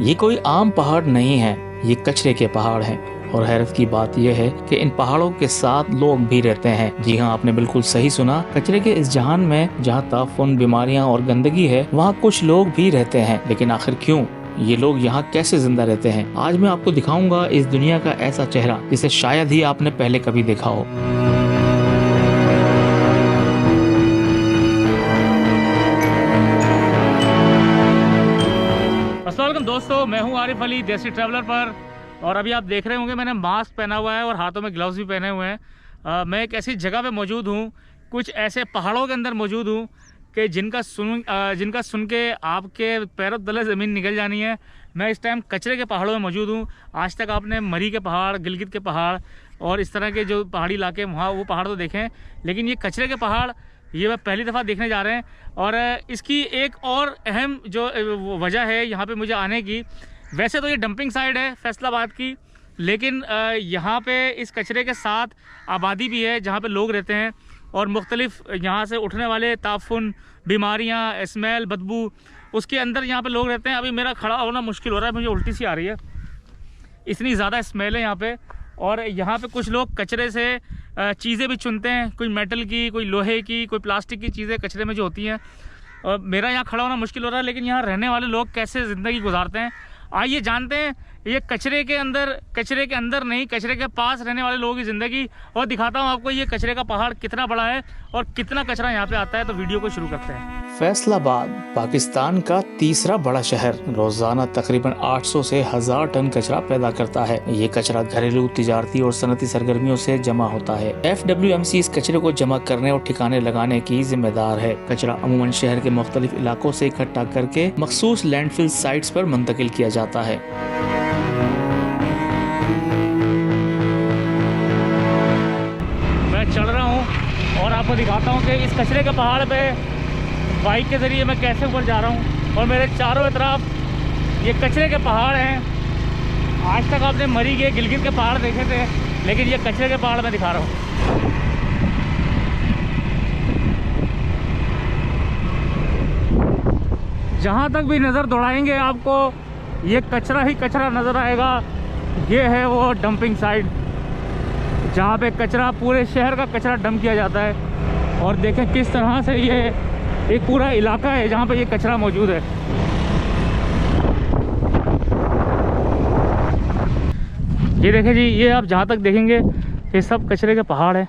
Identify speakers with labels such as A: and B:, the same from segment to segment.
A: ये कोई आम पहाड़ नहीं है, ये कचरे के पहाड़ हैं। और हैरत की बात यह है कि इन पहाड़ों के साथ लोग भी रहते हैं। जी हाँ, आपने बिल्कुल सही सुना। कचरे के इस जहान में जहाँ ताफुन, बीमारियाँ और गंदगी है, वहाँ कुछ लोग भी रहते हैं। लेकिन आखिर क्यों? ये लोग यहाँ कैसे जिंदा रहते हैं? आज मैं आपको दिखाऊंगा इस दुनिया का ऐसा चेहरा जिसे शायद ही आपने पहले कभी देखा हो। अस्सलाम वालेकुम दोस्तों, मैं हूँ आरिफ अली देसी ट्रैवलर पर। और अभी आप देख रहे होंगे मैंने मास्क पहना हुआ है और हाथों में ग्लव्स भी पहने हुए हैं। मैं एक ऐसी जगह पे मौजूद हूँ, कुछ ऐसे पहाड़ों के अंदर मौजूद हूँ कि जिनका सुन के आपके पैरों तले ज़मीन निकल जानी है। मैं इस टाइम कचरे के पहाड़ों में मौजूद हूँ। आज तक आपने मरी के पहाड़, गिलगित के पहाड़ और इस तरह के जो पहाड़ी इलाके वहाँ वो पहाड़ तो देखे हैं, लेकिन ये कचरे के पहाड़ ये मैं पहली दफ़ा देखने जा रहे हैं। और इसकी एक और अहम जो वजह है यहाँ पे मुझे आने की, वैसे तो ये डंपिंग साइड है फैसलाबाद की, लेकिन यहाँ पे इस कचरे के साथ आबादी भी है जहाँ पे लोग रहते हैं और मुख्तलिफ यहाँ से उठने वाले ताफुन, बीमारियाँ, स्मेल, बदबू, उसके अंदर यहाँ पे लोग रहते हैं। अभी मेरा खड़ा होना मुश्किल हो रहा है, मुझे उल्टी सी आ रही है, इतनी ज़्यादा स्मेल है यहाँ पे। और यहाँ पे कुछ लोग कचरे से चीज़ें भी चुनते हैं, कोई मेटल की, कोई लोहे की, कोई प्लास्टिक की चीज़ें कचरे में जो होती हैं। और मेरा यहाँ खड़ा होना मुश्किल हो रहा है, लेकिन यहाँ रहने वाले लोग कैसे ज़िंदगी गुजारते हैं आइए जानते हैं। ये कचरे के अंदर नहीं, कचरे के पास रहने वाले लोगों की ज़िंदगी। और दिखाता हूँ आपको ये कचरे का पहाड़ कितना बड़ा है और कितना कचरा यहाँ पे आता है। तो वीडियो को शुरू करते हैं। फैसलाबाद पाकिस्तान का तीसरा बड़ा शहर रोजाना तकरीबन 800 से 1000 टन कचरा पैदा करता है। ये कचरा घरेलू, तिजारती और सनती सरगर्मियों से जमा होता है। FWMC इस कचरे को जमा करने और ठिकाने लगाने की जिम्मेदार है। कचरा अमूमन शहर के मुख्तलिफ इलाकों से इकट्ठा करके मखसूस लैंडफिल साइट्स पर मुंतकिल किया जाता है। मैं चल रहा हूँ और आपको दिखाता हूँ कि इस कचरे के पहाड़ पे बाइक के ज़रिए मैं कैसे ऊपर जा रहा हूँ। और मेरे चारों तरफ ये कचरे के पहाड़ हैं। आज तक आपने मरी के, गिलगित के पहाड़ देखे थे, लेकिन ये कचरे के पहाड़ मैं दिखा रहा हूँ। जहाँ तक भी नज़र दौड़ाएंगे आपको ये कचरा ही कचरा नज़र आएगा। ये है वो डंपिंग साइट जहाँ पे कचरा, पूरे शहर का कचरा डंप किया जाता है। और देखें किस तरह से ये एक पूरा इलाका है जहाँ पे ये कचरा मौजूद है। ये देखें जी, ये आप जहाँ तक देखेंगे ये सब कचरे के पहाड़ हैं।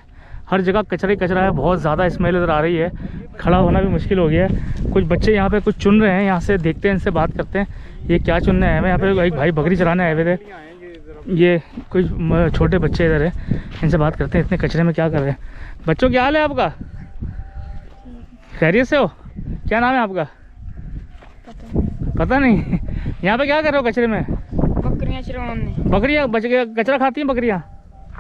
A: हर जगह कचरा ही कचरा है, बहुत ज़्यादा स्मेल इधर आ रही है, खड़ा होना भी मुश्किल हो गया है। कुछ बच्चे यहाँ पे कुछ चुन रहे हैं, यहाँ से देखते हैं, इनसे बात करते हैं ये क्या चुनने आए हैं। यहाँ पे एक भाई बकरी चराने आए हुए थे, ये कुछ छोटे बच्चे इधर है, इनसे बात करते हैं इतने कचरे में क्या कर रहे हैं। बच्चों क्या हाल है आपका? खैरियत से हो? क्या नाम है आपका? पता नहीं। यहाँ पे क्या कर रहे हो कचरे में?
B: बकरियाँ चराने।
A: बकरियाँ कचरा खाती हैं बकरियाँ?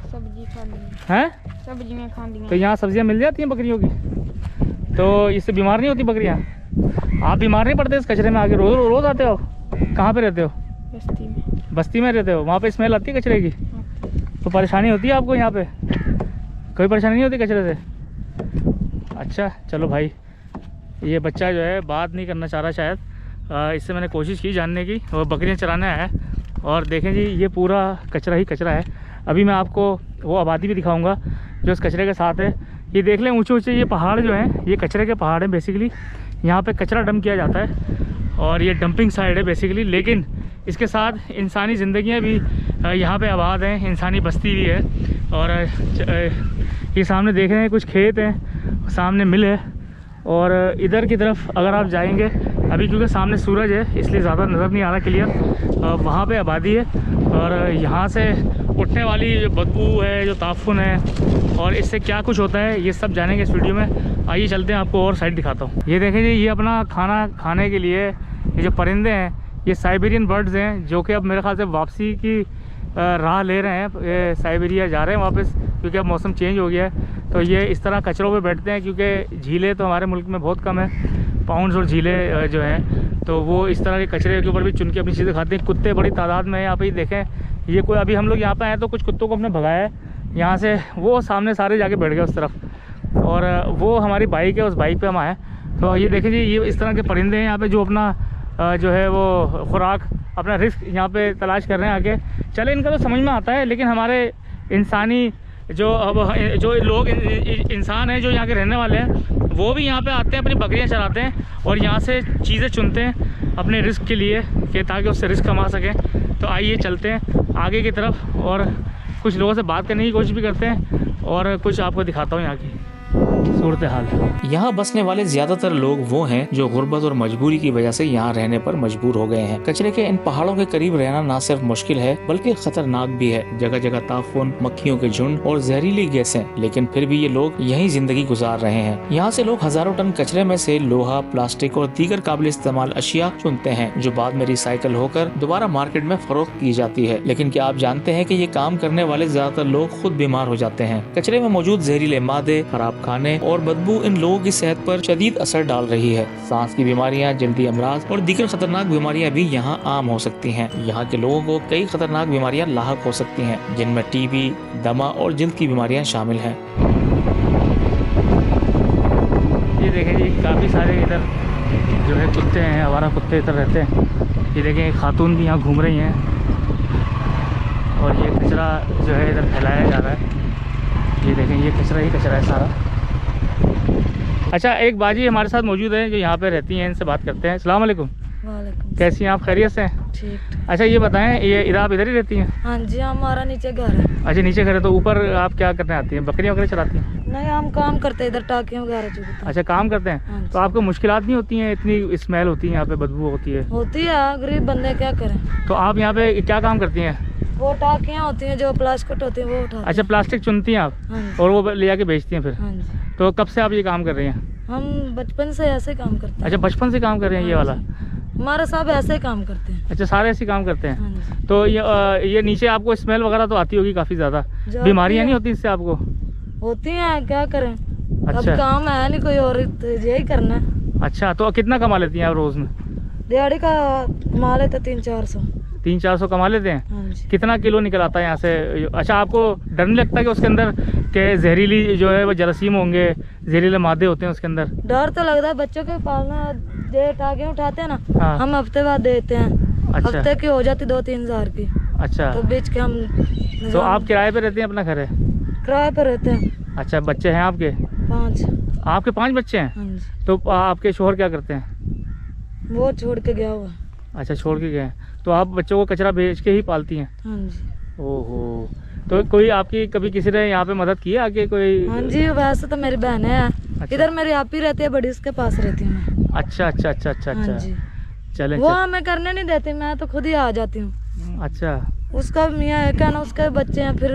B: सब्जी खाती
A: हैं?
B: सब्जियाँ खाती हैं।
A: तो यहाँ सब्जियाँ मिल जाती हैं बकरियों की, तो इससे बीमार नहीं होती बकरियाँ? आप बीमार नहीं पड़ते इस कचरे में आके? रोज आते हो? कहाँ पे रहते हो?
B: बस्ती में।
A: बस्ती में रहते हो? वहाँ पे स्मेल आती है कचरे की, तो परेशानी होती है आपको? यहाँ पे कोई परेशानी नहीं होती कचरे से? अच्छा चलो भाई, ये बच्चा जो है बात नहीं करना चाह रहा शायद, इससे मैंने कोशिश की जानने की। और बकरियां चराने आया है और देखें जी ये पूरा कचरा ही कचरा है। अभी मैं आपको वो आबादी भी दिखाऊंगा जो इस कचरे के साथ है। ये देख लें, ऊंचे ऊंचे ये पहाड़ जो हैं ये कचरे के पहाड़ हैं बेसिकली। यहाँ पे कचरा डंप किया जाता है और ये डंपिंग साइड है बेसिकली, लेकिन इसके साथ इंसानी ज़िंदगियाँ भी यहाँ पे आबाद हैं, इंसानी बस्ती भी है। और ये सामने देख रहे हैं कुछ खेत हैं, सामने मिल है। और इधर की तरफ अगर आप जाएंगे, अभी क्योंकि सामने सूरज है इसलिए ज़्यादा नज़र नहीं आ रहा क्लियर, वहाँ पे आबादी है। और यहाँ से उठने वाली जो बदबू है, जो ताफुन है, और इससे क्या कुछ होता है ये सब जानेंगे इस वीडियो में। आइए चलते हैं, आपको और साइड दिखाता हूँ। ये देखें जी, ये अपना खाना खाने के लिए ये जो परिंदे हैं ये साइबेरियन बर्ड्स हैं, जो कि अब मेरे ख्याल से वापसी की राह ले रहे हैं। ये साइबेरिया जा रहे हैं वापस, क्योंकि अब मौसम चेंज हो गया है। तो ये इस तरह कचरों पे बैठते हैं, क्योंकि झीलें तो हमारे मुल्क में बहुत कम है, पाउंड्स और झीलें जो हैं, तो वो इस तरह के कचरे के ऊपर भी चुन के अपनी चीज़ें खाते हैं। कुत्ते बड़ी तादाद में यहाँ पे ही देखें, ये कोई अभी हम लोग यहाँ पे आए तो कुछ कुत्तों को हमने भगाया है यहाँ से, वो सामने सारे जाके बैठ गए उस तरफ। और वो हमारी बाइक है, उस बाइक पे हम आए। तो ये देखें जी, ये इस तरह के परिंदे हैं यहाँ पे जो अपना जो है वो खुराक अपना रिस्क यहाँ पे तलाश कर रहे हैं आगे। चले, इनका तो समझ में आता है, लेकिन हमारे इंसानी जो लोग इंसान हैं जो यहाँ के रहने वाले हैं, वो भी यहाँ पे आते हैं, अपनी बकरियाँ चराते हैं और यहाँ से चीज़ें चुनते हैं अपने रिस्क के लिए, कि ताकि उससे रिस्क कमा सकें। तो आइए चलते हैं आगे की तरफ और कुछ लोगों से बात करने की कोशिश भी करते हैं और कुछ आपको दिखाता हूँ यहाँ की सूरत हाल। यहाँ बसने वाले ज्यादातर लोग वो हैं जो गुर्बत और मजबूरी की वजह से यहाँ रहने पर मजबूर हो गए हैं। कचरे के इन पहाड़ों के करीब रहना न सिर्फ मुश्किल है बल्कि खतरनाक भी है। जगह जगह ताफून, मक्खियों के झुंड और जहरीली गैसें, लेकिन फिर भी ये लोग यही जिंदगी गुजार रहे हैं। यहाँ से लोग हजारों टन कचरे में से लोहा, प्लास्टिक और दीगर काबिल इस्तेमाल अशिया चुनते हैं, जो बाद में रिसाइकल होकर दोबारा मार्केट में फरोख्त की जाती है। लेकिन क्या आप जानते हैं कि ये काम करने वाले ज्यादातर लोग खुद बीमार हो जाते हैं। कचरे में मौजूद जहरीले मादे, खराब खाने और बदबू इन लोगों की सेहत पर शदीद असर डाल रही है। सांस की बीमारियां, जल्दी अमराज और दीगर खतरनाक बीमारियां भी यहाँ आम हो सकती हैं। यहाँ के लोगों को कई खतरनाक बीमारियां लाहक हो सकती हैं, जिनमें टीबी, दमा और जल्द की बीमारियां शामिल हैं। ये देखें जी, काफ़ी सारे इधर जो है कुत्ते हैं, आवारा कुत्ते इधर रहते हैं। ये देखें, एक खातून भी यहाँ घूम रही हैं और ये कचरा जो है इधर फैलाया जा रहा है। ये देखें, ये कचरा ही कचरा है सारा। अच्छा, एक बाजी हमारे साथ मौजूद है जो यहाँ पे रहती हैं, इनसे बात करते हैं। अस्सलाम वालेकुम।
B: वालेकुम।
A: कैसी हैं आप, खैरियत से हैं?
B: ठीक।
A: अच्छा, ये बताएं, ये आप इधर ही रहती हैं?
B: हाँ जी, हमारा नीचे घर है।
A: अच्छा, नीचे घर है, तो ऊपर आप क्या करने आती हैं? बकरियाँ वगैरह चलाती हैं?
B: नहीं, हम काम करते हैं इधर, टाकियाँ वगैरह चुगते हैं।
A: अच्छा, काम करते हैं।
B: हाँ
A: तो आपको मुश्किलात नहीं होती हैं? इतनी स्मेल होती है यहाँ पे, बदबू होती है?
B: होती है, गरीब बंदे क्या करें।
A: तो आप यहाँ पे क्या काम करती हैं?
B: वो टाकियाँ होती हैं जो प्लास्टिक होती है वो उठाते हैं।
A: अच्छा, प्लास्टिक चुनती हैं आप?
B: हाँ जी।
A: और वो ले जाके बेचती हैं फिर?
B: हाँ जी।
A: तो कब से आप ये काम कर रही हैं?
B: हम बचपन से ऐसे काम करते हैं।
A: अच्छा, बचपन से काम कर रहे हैं ये वाला?
B: हमारे साहब ऐसे ही काम करते हैं।
A: अच्छा, सारे ऐसे काम करते हैं।
B: हाँ जी।
A: तो ये नीचे आपको स्मेल वगैरह तो आती होगी काफ़ी ज़्यादा, बीमारियाँ नहीं होती इससे आपको?
B: होती हैं, क्या करें।
A: अच्छा।
B: अब काम है नहीं कोई और, तो यही करना है।
A: अच्छा, तो कितना कमा लेती हैं आप रोज़ में?
B: दिहाड़ी का कमा लेते 300-400।
A: 300-400 कमा लेते हैं?
B: हाँ जी।
A: कितना किलो निकल आता है यहाँ से? अच्छा, आपको डर नहीं लगता कि उसके अंदर के जहरीली जो है वो जरासीम होंगे, जहरीले मादे होते हैं उसके अंदर?
B: डर तो लगता है, बच्चों के पालना जे टाके उठाते हैं ना।
A: हाँ।
B: हम हफ्ते बाद देते हैं।
A: अच्छा।
B: हफ्ते की हो जाती 2-3 हज़ार की।
A: अच्छा,
B: तो बेच के हम।
A: तो आप किराए पे रहते हैं, अपना घर है?
B: किराए पे रहते हैं।
A: अच्छा, बच्चे हैं आपके?
B: 5।
A: आपके 5 बच्चे हैं?
B: हाँ जी।
A: तो आपके शोहर क्या करते हैं?
B: वो छोड़ के गया हुआ।
A: अच्छा, छोड़ के गए हैं। तो आप बच्चों को कचरा बेच के ही पालती हैं?
B: हाँ जी।
A: ओहो, तो कोई आपकी कभी किसी ने यहाँ पे मदद की है आके कोई?
B: हाँ जी, वैसे तो मेरी बहनें हैं।
A: अच्छा।
B: इधर मेरी आप ही रहती है, बड़ी उसके पास रहती हूँ मैं।
A: अच्छा अच्छा अच्छा अच्छा
B: हाँ
A: अच्छा।
B: जी।
A: चलें,
B: वो हमें करने नहीं देती, मैं तो खुद ही आ जाती हूँ।
A: अच्छा।
B: उसका मियाँ है क्या ना, उसके बच्चे हैं, फिर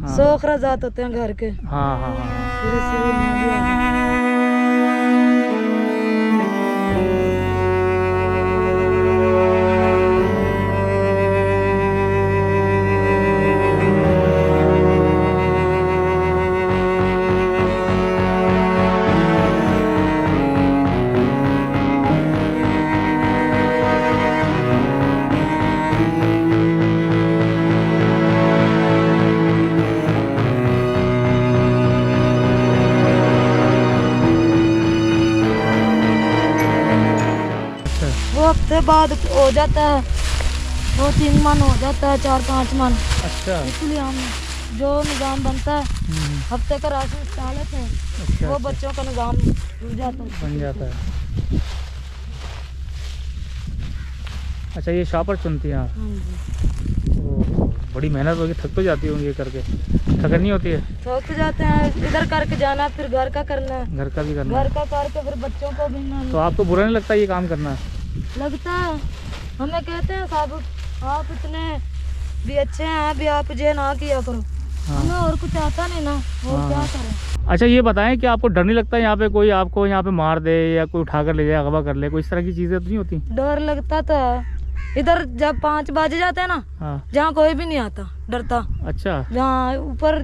A: हाँ।
B: 100 अखराजात होते हैं घर के।
A: हाँ हाँ हाँ।
B: फिर इसीलिए मैं भी आ जाती हूँ। हफ्ते बाद हो जाता है, 2-3 मन हो जाता है, 4-5 मन।
A: अच्छा।
B: इसलिए हम जो निज़ाम बनता है हफ्ते का राशन डाल लेते हैं।
A: अच्छा,
B: वो
A: अच्छा।
B: बच्चों का निज़ाम बन जाता है।
A: बन जाता है। अच्छा, ये शॉपर चुनती हैं आप?
B: हाँ जी।
A: ओह, बड़ी मेहनत होगी, थक तो जाती होंगी ये करके? थकन नहीं होती है?
B: थक जाते हैं, इधर करके जाना, फिर घर का करना है,
A: घर का भी करना
B: घर
A: है।
B: का करके फिर बच्चों को भी
A: तो आपको बुरा नहीं लगता ये काम करना?
B: लगता है। हमें कहते हैं साहब, आप इतने भी अच्छे हैं, भी आप ये ना किया करो।
A: हाँ।
B: हमें और कुछ आता नहीं ना, और
A: हाँ।
B: क्या करें।
A: अच्छा, ये बताएं कि आपको डर नहीं लगता यहाँ पे कोई आपको यहाँ पे मार दे या कोई उठा कर ले जाए, अगवा कर ले, कोई इस तरह की चीज़ें तो नहीं होती?
B: डर लगता तो है। इधर जब 5 बजे जाते हैं ना,
A: हाँ।
B: जहाँ कोई भी नहीं आता, डरता।
A: अच्छा।
B: जहाँ ऊपर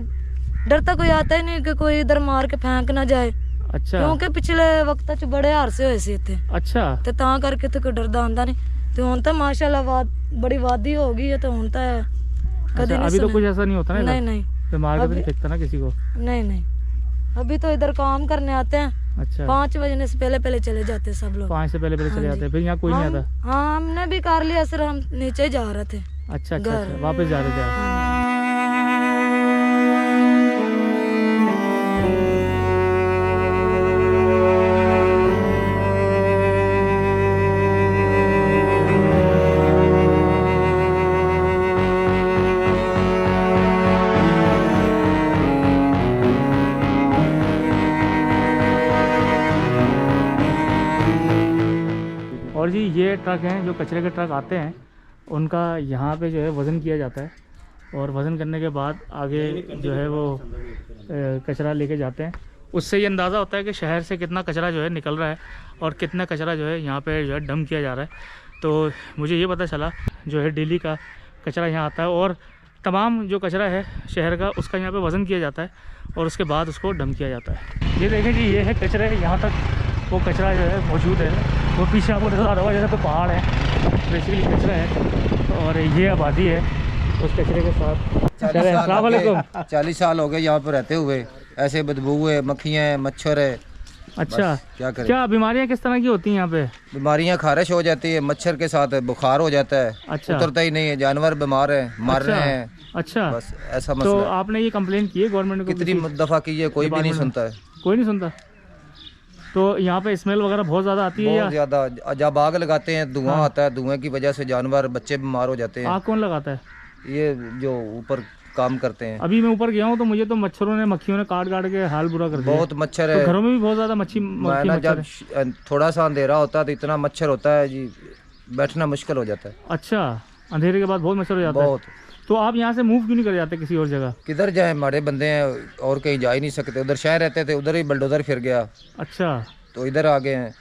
B: डरता कोई आता ही नहीं कि कोई इधर मार के फेंक ना जाए।
A: अच्छा।
B: क्योंकि पिछले वक्त च बड़े हादसे होए सी इत्थे,
A: अच्छा।
B: ते तां करके तो कोई डरदा आंदा नहीं। ते हुण तो माशाल्लाह बड़ी वादी हो गई है, तो हुण तो कभी
A: अच्छा,
B: नहीं
A: अभी तो
B: सुना।
A: कुछ ऐसा नहीं होता ना?
B: नहीं नहीं
A: तो मार के तो नहीं
B: अभी-
A: फेंकता ना किसी को?
B: नहीं नहीं। अभी तो इधर काम करने आते हैं।
A: अच्छा
B: 5 बजने से पहले पहले चले जाते हैं सब लोग।
A: 5 से पहले चले जाते हैं, फिर यहाँ कोई नहीं आता?
B: हाँ हमने भी कर लिया सर, हम नीचे जा रहे थे।
A: अच्छा अच्छा, अच्छा वापस जा रहे थे आप? और जी ये ट्रक हैं जो कचरे के ट्रक आते हैं, उनका यहाँ पे जो है वज़न किया जाता है, और वज़न करने के बाद आगे जो है वो कचरा लेके जाते हैं। उससे ये अंदाज़ा होता है कि शहर से कितना कचरा जो है निकल रहा है और कितना कचरा जो है यहाँ पे जो है डंप किया जा रहा है। तो मुझे ये पता चला जो है डेली का कचरा यहाँ आता है, और तमाम जो कचरा है शहर का उसका यहाँ पे वज़न किया जाता है और उसके बाद उसको डंप किया जाता है। ये देखें जी, ये है कचरे, यहाँ तक वो कचरा जो है मौजूद है। वो पीछे आपको नजर आ रहा होगा जैसे तो पहाड़ है, बेसिकली कचरा है, और ये आबादी है उस कचरे के साथ। अस्सलाम वालेकुम।
C: 40 साल हो गए यहाँ पर रहते हुए, ऐसे बदबू है, मक्खियाँ हैं, मच्छर है।
A: अच्छा
C: क्या करें?
A: क्या बीमारियाँ किस तरह की होती हैं यहाँ पे?
C: बीमारियाँ खारिश हो जाती है, मच्छर के साथ बुखार हो जाता है।
A: अच्छा।
C: उतरता ही नहीं है, जानवर बीमार है, मर रहे हैं।
A: अच्छा
C: बस ऐसा
A: तो
C: मसला है।
A: आपने ये कंप्लेंट की है गवर्नमेंट को?
C: कितनी दफ़ा की है, कोई भी नहीं सुनता है।
A: कोई नहीं सुनता। तो यहाँ पे स्मेल वगैरह बहुत ज़्यादा आती है?
C: बहुत ज़्यादा। जब आग लगाते हैं धुआं आता है, धुएं की वजह से जानवर बच्चे बीमार हो जाते हैं।
A: आग कौन लगाता है?
C: ये जो ऊपर काम करते हैं।
A: अभी मैं ऊपर गया हूँ तो मुझे तो मच्छरों ने, मक्खियों ने काट के हाल बुरा कर दिया।
C: बहुत मच्छर
A: तो
C: है।
A: घरों में भी बहुत ज़्यादा मच्छर
C: जब थोड़ा सा अंधेरा होता है तो इतना मच्छर होता है जी, बैठना मुश्किल हो जाता है।
A: अच्छा, अंधेरे के बाद बहुत मच्छर हो जाता है?
C: बहुत।
A: तो आप यहाँ से मूव क्यों नहीं कर जाते किसी और जगह?
C: किधर जाए, हमारे बंदे हैं और कहीं जा ही नहीं सकते। उधर शहर रहते थे, उधर ही बल्डोजर फिर गया,
A: अच्छा
C: तो इधर आ गए हैं।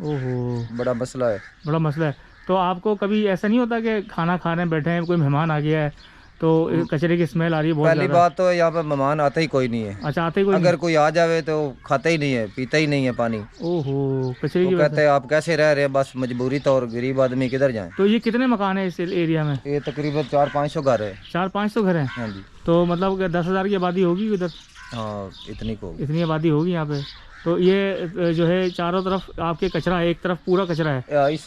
A: ओहो,
C: बड़ा मसला है।
A: बड़ा मसला है। तो आपको कभी ऐसा नहीं होता कि खाना खाने बैठे हैं, कोई मेहमान आ गया है तो कचरे की स्मेल आ रही है बहुत
C: पहली
A: ज़्यादा?
C: बात तो यहाँ पर मेहमान आता ही कोई नहीं है।
A: अच्छा, आते ही कोई
C: अगर कोई आ जावे तो खाता ही नहीं है, पीता ही नहीं है पानी।
A: ओहो, कचरे की
C: वो
A: वजह
C: कहते हैं आप कैसे रह रहे हैं, बस मजबूरी तौर, गरीब आदमी किधर जाए।
A: से। तो ये कितने मकान है इस एरिया में?
C: ये तकरीबन 400-500 घर है।
A: 400-500 घर हैं?
C: हाँ जी।
A: तो मतलब 10,000 की आबादी होगी उधर?
C: हाँ इतनी को।
A: इतनी आबादी होगी यहाँ पे। तो ये जो है चारों तरफ आपके कचरा है, एक तरफ पूरा कचरा है?
C: इस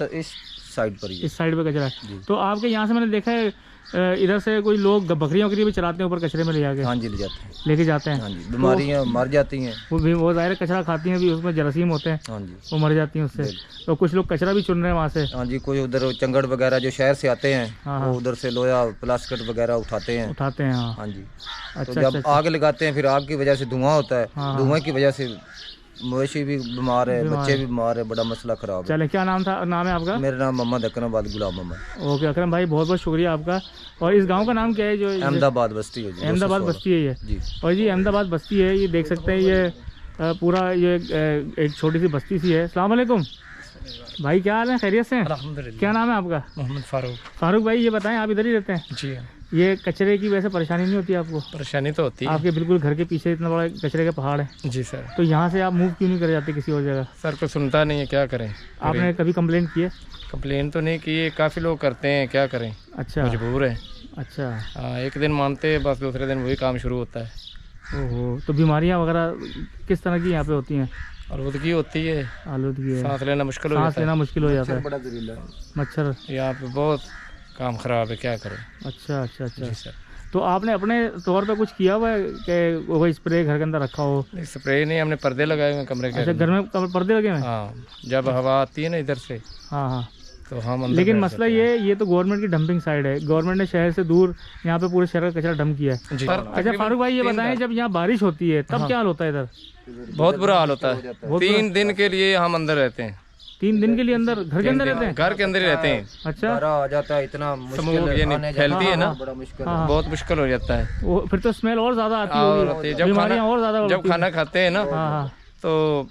C: साइड पर ही है।
A: इस साइड पे कचरा है। तो आपके यहाँ से मैंने देखा है इधर से कोई लोग बकरियाँ वकरियाँ भी चलाते हैं ऊपर कचरे में ले जाके?
C: हाँ जी, ले जाते हैं।
A: लेके जाते हैं?
C: हाँ जी, बीमारियाँ मर जाती हैं।
A: वो ज़ाहिर कचरा खाती हैं भी, उसमें जरासीम होते हैं,
C: हाँ जी,
A: वो मर जाती हैं उससे। तो कुछ लोग कचरा भी चुन रहे हैं वहाँ से?
C: हाँ जी, कोई उधर चंगड़ वगैरह जो शहर से आते हैं,
A: हाँ,
C: वो उधर से लोया प्लास्टिक वगैरह उठाते हैं।
A: उठाते हैं, हाँ।
C: हाँ जी।
A: अच्छा,
C: तो जब
A: अच्छा,
C: आग लगाते हैं, फिर आग की वजह से धुआं होता है।
A: हाँ,
C: धुएं की वजह से मवेशी भी बीमार है, बच्चे भी बीमार है। बड़ा मसला खराब है।
A: चले, क्या नाम है आपका?
C: मेरा नाम मोहम्मद अकरमाबाद गुलाम मोहम्मद।
A: ओके अकरम भाई, बहुत बहुत शुक्रिया आपका। और इस गांव का नाम क्या है? जो
C: अहमदाबाद बस्ती है जी।
A: अहमदाबाद बस्ती है ये
C: जी।
A: और जी अहमदाबाद बस्ती है, ये देख सकते हैं। ये पूरा ये एक छोटी सी बस्ती सी है। अस्सलाम वालेकुम भाई, क्या हाल है? खैरियत से हैं?
D: अल्हम्दुलिल्लाह।
A: क्या नाम है आपका?
D: मोहम्मद फारूक।
A: फारूक भाई, ये बताएं आप इधर ही रहते हैं?
D: जी,
A: ये कचरे की वजह से परेशानी नहीं होती आपको?
D: परेशानी तो होती है।
A: आपके बिल्कुल घर के पीछे इतना बड़ा कचरे का पहाड़ है,
D: जी सर।
A: तो यहाँ से आप मूव क्यों नहीं कर जाते किसी और जगह?
D: सर को सुनता नहीं है, क्या करें?
A: आपने कभी कंप्लेंट की है?
D: कंप्लेन तो नहीं की है, काफ़ी लोग करते हैं, क्या करें?
A: अच्छा,
D: मजबूर है।
A: अच्छा।
D: हाँ, एक दिन मानते हैं, बस दूसरे दिन वही काम शुरू होता है।
A: ओहो, तो बीमारियाँ वगैरह किस तरह की यहाँ पे होती हैं?
D: आलूदगी होती है,
A: आलूदगी है,
D: सांस लेना मुश्किल हो
A: सांस
D: जाता
A: लेना
D: है।
A: मुश्किल हो जाता है।
C: बड़ा जहरीला है।
A: मच्छर।
D: यहाँ पे बहुत काम खराब है, क्या करें?
A: अच्छा अच्छा अच्छा।
D: जी सर।
A: तो आपने अपने तौर पे कुछ किया हुआ है कि वो स्प्रे घर के अंदर रखा हो?
D: नहीं, स्प्रे नहीं, हमने पर्दे लगाए हुए हैं कमरे के।
A: अच्छा, घर में पर्दे लगे हुए हैं?
D: हाँ, जब हवा आती है ना इधर से,
A: हाँ हाँ।
D: तो हम अंदर
A: लेकिन
D: बैठ
A: मसला
D: जाते हैं।
A: ये तो गवर्नमेंट की डंपिंग साइड है। गवर्नमेंट ने शहर से दूर यहाँ पे पूरे शहर का कचरा डंप किया है।
D: जी।
A: अच्छा फारूक भाई, ये बताएं, जब यहाँ बारिश होती है तब क्या हाल होता है इधर?
D: बहुत बुरा हाल होता है। 3 दिन के लिए हम अंदर रहते हैं।
A: 3 दिन के लिए अंदर घर के अंदर रहते हैं?
D: घर के अंदर ही रहते हैं।
A: अच्छा,
C: बारह आ जाता है, इतना
D: समूह
C: मुश्किल
D: ये
C: आने
D: फैलती है ना,
C: बड़ा मुश्किल
A: हाँ,
D: बहुत मुश्किल हो जाता है।
A: वो फिर तो स्मेल और ज्यादा आती
D: और
A: होगी,
D: जब
A: बीमारियाँ और ज्यादा
D: जब
A: होती
D: खाना खाते हैं ना,
A: हाँ हाँ।
D: तो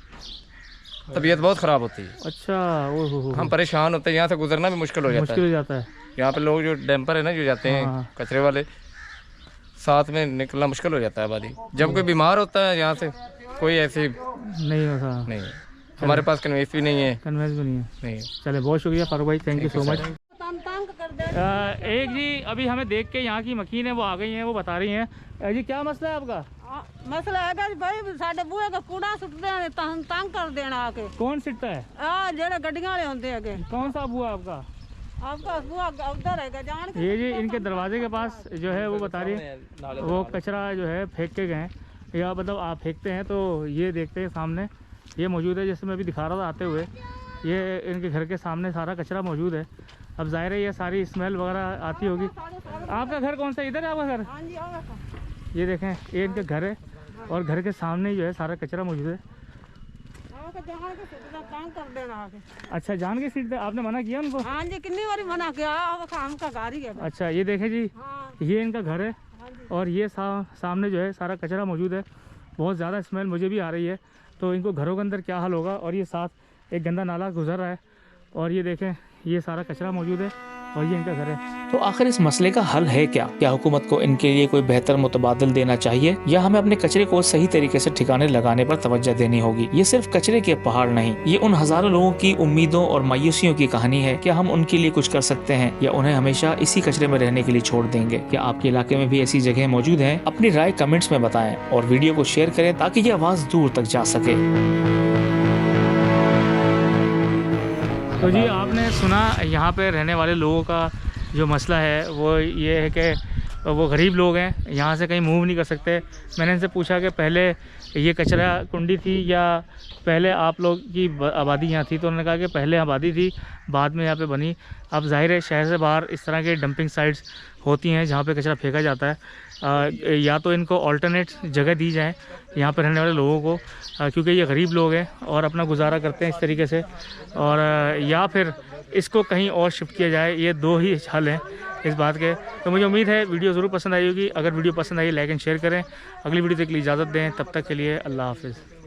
D: तबीयत बहुत ख़राब होती है।
A: अच्छा, ओहो,
D: हम परेशान होते हैं, यहाँ से गुजरना भी मुश्किल हो जाता
A: मुश्किल
D: है।
A: हो जाता है।
D: यहाँ पे लोग जो डैम्पर है ना, जो जाते
A: हाँ।
D: हैं कचरे वाले, साथ में निकलना मुश्किल हो जाता है आबादी। जब कोई बीमार होता है, यहाँ से कोई ऐसी
A: नहीं होता,
D: नहीं है। हमारे पास कन्वेंस भी नहीं है।
A: कन्वेंस भी नहीं है।
D: नहीं।
A: चले, बहुत शुक्रिया फारूक भाई, थैंक यू सो मच।
B: तंग कर दे।
A: एक जी अभी हमें देख के यहाँ की मकीन है वो आ गई हैं, वो बता रही हैं। जी क्या मसला है आपका?
E: ਮਸਲਾ ਹੈਗਾ ਜੀ ਭਾਈ ਸਾਡੇ ਬੂਹੇ ਦਾ ਕੂੜਾ ਸੁੱਟਦੇ ਨੇ ਤੰਗ ਕਰ ਦੇਣਾ ਆ ਕੇ
A: कौन सिटता है?
E: ਆ ਜਿਹੜੇ ਗੱਡੀਆਂ ਵਾਲੇ ਹੁੰਦੇ ਹੈਗੇ
A: कौन सा बुआ आपका?
E: आपका बुआ उधर है जान के
A: ये जी इनके दरवाजे के पास जो है वो बता रही है वो कचरा जो है फेंक के गए हैं या मतलब आप फेंकते हैं तो ये देखते हैं सामने ये मौजूद है। जैसे मैं अभी दिखा रहा था आते हुए ये इनके घर के सामने सारा कचरा मौजूद है। अब जाहिर है ये सारी स्मेल वगैरह आती होगी। आपका घर कौन सा? इधर है आपका घर?
E: हाँ जी आओ
A: ये देखें ये इनका घर है और घर के सामने जो है सारा कचरा मौजूद है।
E: जान के सुटना तंग कर देना आके।
A: अच्छा जान के सीट आपने मना किया उनको?
E: हाँ जी कितनी बारी मना किया काम का गाड़ी है।
A: अच्छा ये देखें जी
E: हाँ
A: ये इनका घर है और ये सामने जो है सारा कचरा मौजूद है। बहुत ज़्यादा स्मेल मुझे भी आ रही है तो इनको घरों के अंदर क्या हाल होगा। और ये साथ एक गंदा नाला गुजर रहा है और ये देखें ये सारा कचरा मौजूद है और ये इनका घर है।
F: तो आखिर इस मसले का हल है क्या? क्या हुकूमत को इनके लिए कोई बेहतर मुतबादिल देना चाहिए या हमें अपने कचरे को सही तरीके से ठिकाने लगाने पर तवज्जो देनी होगी? ये सिर्फ कचरे के पहाड़ नहीं, ये उन हजारों लोगों की उम्मीदों और मायूसियों की कहानी है। क्या हम उनके लिए कुछ कर सकते हैं या उन्हें हमेशा इसी कचरे में रहने के लिए छोड़ देंगे? क्या आपके इलाके में भी ऐसी जगह मौजूद है? अपनी राय कमेंट्स में बताएं और वीडियो को शेयर करें ताकि ये आवाज दूर तक जा सके।
A: तो जी आपने सुना यहाँ पे रहने वाले लोगों का जो मसला है वो ये है कि वो गरीब लोग हैं, यहाँ से कहीं मूव नहीं कर सकते। मैंने इनसे पूछा कि पहले ये कचरा कुंडी थी या पहले आप लोग की आबादी यहाँ थी, तो उन्होंने कहा कि पहले आबादी थी बाद में यहाँ पे बनी। अब जाहिर है शहर से बाहर इस तरह के डंपिंग साइट्स होती हैं जहाँ पे कचरा फेंका जाता है। या तो इनको ऑल्टरनेट जगह दी जाए यहाँ पर रहने वाले लोगों को, क्योंकि ये गरीब लोग हैं और अपना गुजारा करते हैं इस तरीके से, और या फिर इसको कहीं और शिफ्ट किया जाए। ये दो ही हल हैं इस बात के। तो मुझे उम्मीद है वीडियो ज़रूर पसंद आई होगी। अगर वीडियो पसंद आई लाइक एंड शेयर करें। अगली वीडियो तक के लिए इजाज़त दें, तब तक के लिए अल्लाह हाफिज़।